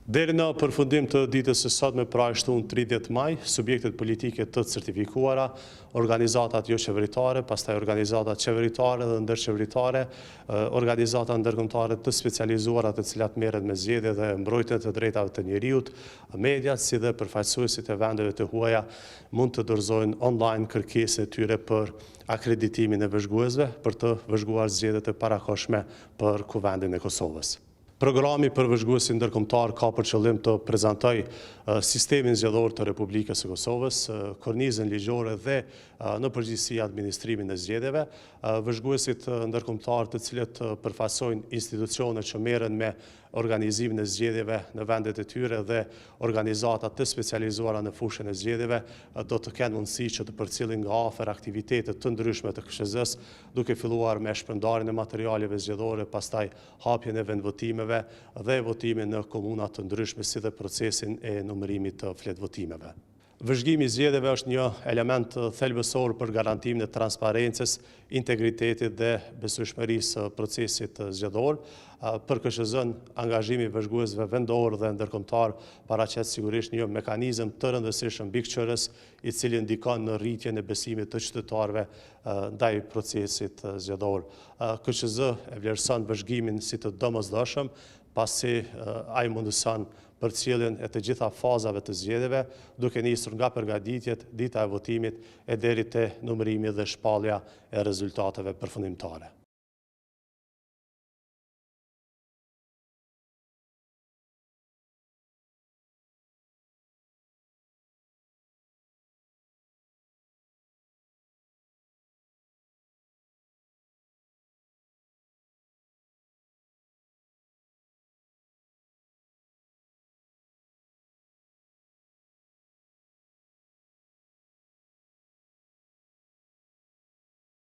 Deri në përfundim të ditës së sotme, pra shtunë 30 maj, subjektet politike të certifikuara, organizatat jo qeveritare, pastaj organizatat qeveritare dhe ndërqeveritare, organizatat ndërkombëtare të specializuara të cilat merren me zgjedhje dhe mbrojtjen të drejtave të njerëzit, mediat si dhe përfaqësuesit e vendeve të huaja mund të dorëzojnë online kërkesën e tyre për akreditimin e vëzhguesve për të vëzhguar zgjedhjet e parakohshme për Kuvendin e Kosovës. Programi për vëzhguesin ndërkombëtar ka për qëllim të prezantoj sistemin zgjedhor të Republikës së Kosovës, kornizën ligjore dhe në përgjithësi administrimin e zgjedhjeve. Vëzhguesit ndërkombëtar të cilët përfaqësojnë institucione që merren me organizimin e zgjedhjeve në vendet e tyre dhe organizata të specializuara në fushën e zgjedhjeve do të kenë mundësi që të përcjellin nga afër aktivitete të ndryshme të KSZ-s, duke filluar me shpërndarjen e materialeve zgjedhore, pastaj hapjen e vendvotimeve dhe votimin në komuna të ndryshme si dhe procesin e numërimit të fletvotimeve. Vëzhgimi i zgjedhjeve është një element thelbësor për garantimin e transparencës, integritetit dhe besueshmërisë së procesit zgjedhor. Për KSZ-n, angazhimi i vëzhguesve vendor dhe ndërkombëtar paraqet sigurisht një mekanizëm të rëndësishëm mbikëqyrës, i cili ndikon në rritjen e besimit të qytetarëve ndaj procesit zgjedhor. KSZ e vlerëson vëzhgimin si të domosdoshëm, pasi ai mundëson përcjelljen e të gjitha fazave të zgjedhjeve, duke nisur nga përgatitjet, dita e votimit e deri te numërimi dhe shpallja e rezultateve përfundimtare.